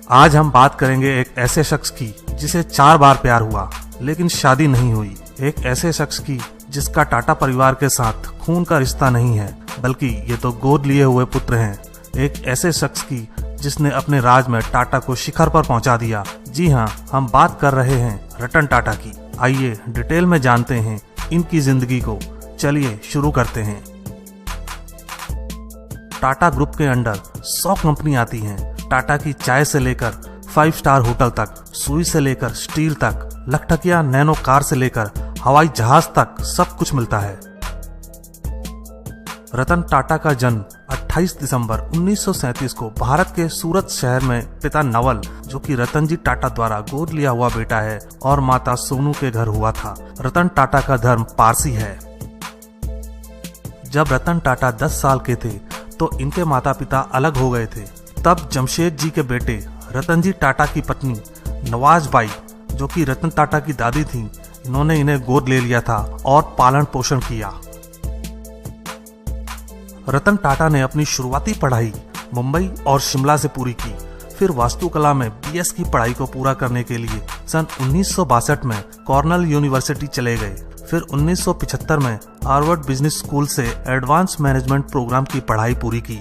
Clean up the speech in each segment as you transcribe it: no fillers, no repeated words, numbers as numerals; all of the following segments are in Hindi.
आज हम बात करेंगे एक ऐसे शख्स की जिसे 4 बार प्यार हुआ लेकिन शादी नहीं हुई। एक ऐसे शख्स की जिसका टाटा परिवार के साथ खून का रिश्ता नहीं है बल्कि ये तो गोद लिए हुए पुत्र हैं। एक ऐसे शख्स की जिसने अपने राज में टाटा को शिखर पर पहुंचा दिया। जी हाँ, हम बात कर रहे हैं रतन टाटा की। आइए डिटेल में जानते हैं इनकी जिंदगी को। चलिए शुरू करते हैं। टाटा ग्रुप के अंडर 100 कंपनी आती हैं। टाटा की चाय से लेकर 5 स्टार होटल तक, सुई से लेकर स्टील तक, लखटकिया नैनो कार से लेकर हवाई जहाज तक सब कुछ मिलता है। रतन टाटा का जन्म 28 दिसंबर 1937 को भारत के सूरत शहर में पिता नवल, जो कि रतन जी टाटा द्वारा गोद लिया हुआ बेटा है, और माता सोनू के घर हुआ था। रतन टाटा का धर्म पारसी है। जब रतन टाटा 10 साल के थे तो इनके माता पिता अलग हो गए थे। तब जमशेद जी के बेटे रतन जी टाटा की पत्नी नवाज बाई, जो कि रतन टाटा की दादी थी, इन्होंने इन्हें गोद ले लिया था और पालन पोषण किया। रतन टाटा ने अपनी शुरुआती पढ़ाई मुंबई और शिमला से पूरी की। फिर वास्तुकला में BS की पढ़ाई को पूरा करने के लिए सन 1962 में कॉर्नेल यूनिवर्सिटी चले गए। फिर 1975 में हार्वर्ड बिजनेस स्कूल से एडवांस मैनेजमेंट प्रोग्राम की पढ़ाई पूरी की।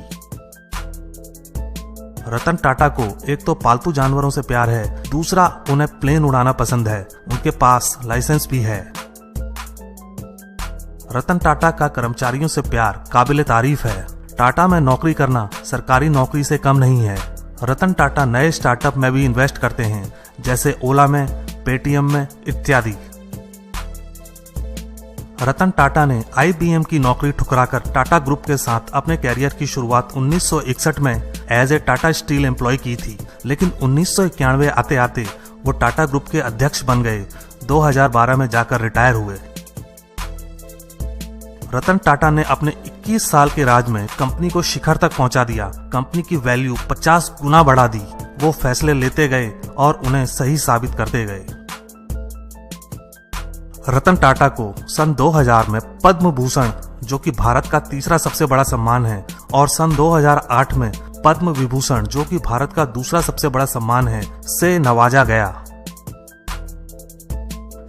रतन टाटा को एक तो पालतू जानवरों से प्यार है, दूसरा उन्हें प्लेन उड़ाना पसंद है। उनके पास लाइसेंस भी है। रतन टाटा का कर्मचारियों से प्यार काबिले तारीफ है। टाटा में नौकरी करना सरकारी नौकरी से कम नहीं है। रतन टाटा नए स्टार्टअप में भी इन्वेस्ट करते हैं, जैसे ओला में, पेटीएम में इत्यादि। रतन टाटा ने IBM की नौकरी ठुकराकर टाटा ग्रुप के साथ अपने कैरियर की शुरुआत 1961 में as a Tata steel employee की थी, लेकिन 1991 आते आते वो टाटा ग्रुप के अध्यक्ष बन गए। 2012 में जाकर रिटायर हुए। रतन टाटा ने अपने 21 साल के राज में कंपनी को शिखर तक पहुंचा दिया। कंपनी की वैल्यू 50 गुना बढ़ा दी। वो फैसले लेते गए और उन्हें सही साबित करते गए। रतन टाटा को सन 2000 में पद्म भूषण, जो कि भारत का तीसरा सबसे बड़ा सम्मान है, और सन 2008 में पद्म विभूषण, जो कि भारत का दूसरा सबसे बड़ा सम्मान है, से नवाजा गया।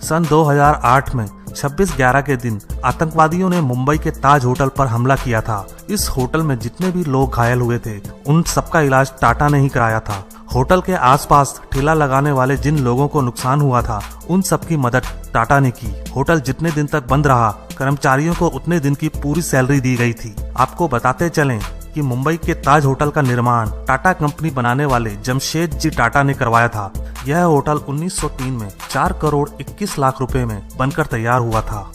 सन 2008 में 26/11 के दिन आतंकवादियों ने मुंबई के ताज होटल पर हमला किया था। इस होटल में जितने भी लोग घायल हुए थे उन सबका इलाज टाटा ने ही कराया था। होटल के आसपास ठेला लगाने वाले जिन लोगों को नुकसान हुआ था उन सबकी मदद टाटा ने की। होटल जितने दिन तक बंद रहा, कर्मचारियों को उतने दिन की पूरी सैलरी दी गई थी। आपको बताते चलें कि मुंबई के ताज होटल का निर्माण टाटा कंपनी बनाने वाले जमशेद जी टाटा ने करवाया था। यह होटल 1903 में 4 करोड़ 21 लाख रुपए में बनकर तैयार हुआ था।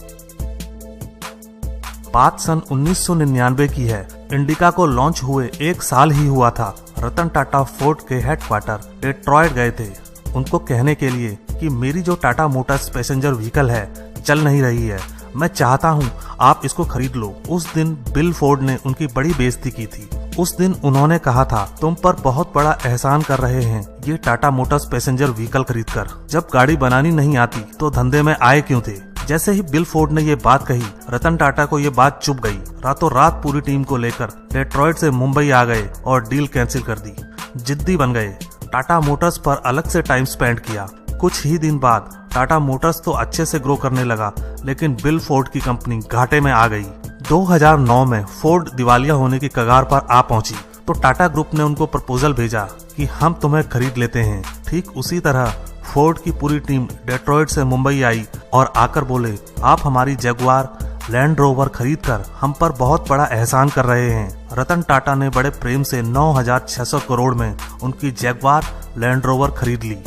बात सन 1999 की है। इंडिका को लॉन्च हुए 1 साल ही हुआ था। रतन टाटा फोर्ड के हेडक्वार्टर डेट्रॉयट गए थे, उनको कहने के लिए कि मेरी जो टाटा मोटर्स पैसेंजर व्हीकल है चल नहीं रही है, मैं चाहता हूं आप इसको खरीद लो। उस दिन बिल फोर्ड ने उनकी बड़ी बेइज्जती की थी। उस दिन उन्होंने कहा था, तुम पर बहुत बड़ा एहसान कर रहे हैं ये टाटा मोटर्स पैसेंजर व्हीकल खरीदकर। जब गाड़ी बनानी नहीं आती तो धंधे में आए क्यों थे। जैसे ही बिल फोर्ड ने ये बात कही, रतन टाटा को ये बात चुभ गई। रातों रात पूरी टीम को लेकर डेट्रॉयट से मुंबई आ गए और डील कैंसिल कर दी। जिद्दी बन गए। टाटा मोटर्स पर अलग से टाइम स्पेंड किया। कुछ ही दिन बाद टाटा मोटर्स तो अच्छे से ग्रो करने लगा, लेकिन बिल फोर्ड की कंपनी घाटे में आ गई। 2009 में फोर्ड दिवालिया होने की कगार पर आ पहुंची तो टाटा ग्रुप ने उनको प्रपोजल भेजा कि हम तुम्हें खरीद लेते हैं। ठीक उसी तरह फोर्ड की पूरी टीम डेट्रॉयट से मुंबई आई और आकर बोले, आप हमारी जगुआर लैंड रोवर खरीदकर हम पर बहुत बड़ा एहसान कर रहे हैं। रतन टाटा ने बड़े प्रेम से 9,600 करोड़ में उनकी जगुआर लैंड रोवर खरीद ली।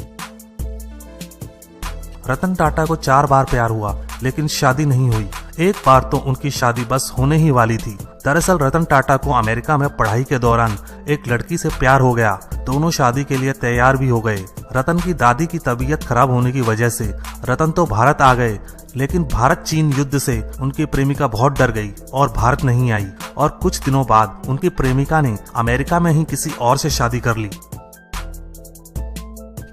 रतन टाटा को 4 बार प्यार हुआ लेकिन शादी नहीं हुई। एक बार तो उनकी शादी बस होने ही वाली थी। दरअसल रतन टाटा को अमेरिका में पढ़ाई के दौरान एक लड़की से प्यार हो गया। दोनों शादी के लिए तैयार भी हो गए। रतन की दादी की तबीयत खराब होने की वजह से रतन तो भारत आ गए, लेकिन भारत चीन युद्ध से उनकी प्रेमिका बहुत डर गई और भारत नहीं आई। और कुछ दिनों बाद उनकी प्रेमिका ने अमेरिका में ही किसी और से शादी कर ली।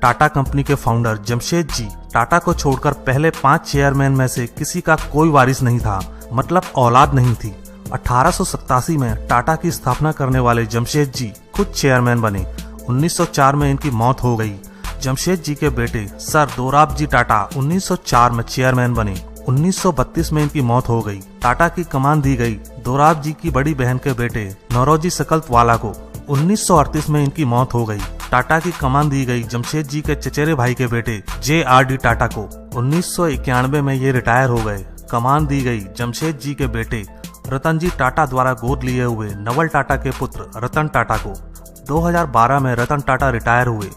टाटा कंपनी के फाउंडर जमशेद जी टाटा को छोड़कर पहले 5 चेयरमैन में से किसी का कोई वारिस नहीं था, मतलब औलाद नहीं थी। 1887 में टाटा की स्थापना करने वाले जमशेद जी खुद चेयरमैन बने। 1904 में इनकी मौत हो गई। जमशेद जी के बेटे सर दोराबजी टाटा 1904 में चेयरमैन बने। 1932 में इनकी मौत हो गई। टाटा की कमान दी गई दोराबजी की बड़ी बहन के बेटे नौरोजी सकलतवाला को। 1938 में इनकी मौत हो गई। टाटा की कमान दी गई जमशेद जी के चचेरे भाई के बेटे JRD टाटा को। 1991 में ये रिटायर हो गए। कमान दी गई जमशेद जी के बेटे रतनजी टाटा द्वारा गोद लिए हुए नवल टाटा के पुत्र रतन टाटा को। 2012 में रतन टाटा रिटायर हुए।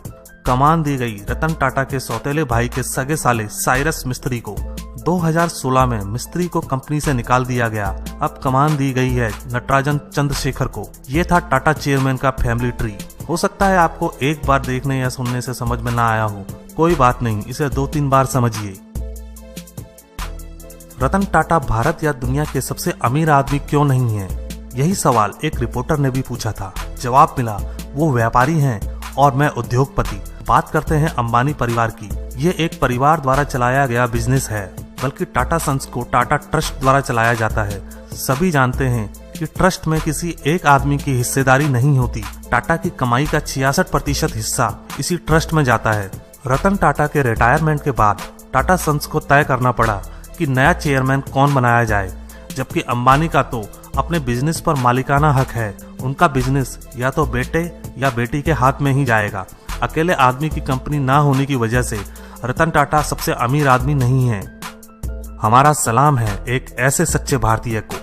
कमान दी गई रतन टाटा के सौतेले भाई के सगे साले साइरस मिस्त्री को। 2016 में मिस्त्री को कंपनी से निकाल दिया गया। अब कमान दी गई है नटराजन चंद्रशेखर को। ये था टाटा चेयरमैन का फैमिली ट्री। हो सकता है आपको एक बार देखने या सुनने से समझ में ना आया हो, कोई बात नहीं, इसे 2-3 बार समझिए। रतन टाटा भारत या दुनिया के सबसे अमीर आदमी क्यों नहीं है? यही सवाल एक रिपोर्टर ने भी पूछा था। जवाब मिला, वो व्यापारी हैं और मैं उद्योगपति। बात करते हैं अंबानी परिवार की। ये एक परिवार द्वारा चलाया गया बिजनेस है, बल्कि टाटा सन्स को टाटा ट्रस्ट द्वारा चलाया जाता है। सभी जानते हैं कि ट्रस्ट में किसी एक आदमी की हिस्सेदारी नहीं होती। टाटा की कमाई का 66% हिस्सा इसी ट्रस्ट में जाता है। रतन टाटा के रिटायरमेंट के बाद टाटा सन्स को तय करना पड़ा कि नया चेयरमैन कौन बनाया जाए, जबकि अंबानी का तो अपने बिजनेस पर मालिकाना हक है। उनका बिजनेस या तो बेटे या बेटी के हाथ में ही जाएगा। अकेले आदमी की कंपनी ना होने की वजह से रतन टाटा सबसे अमीर आदमी नहीं है। हमारा सलाम है एक ऐसे सच्चे भारतीय को।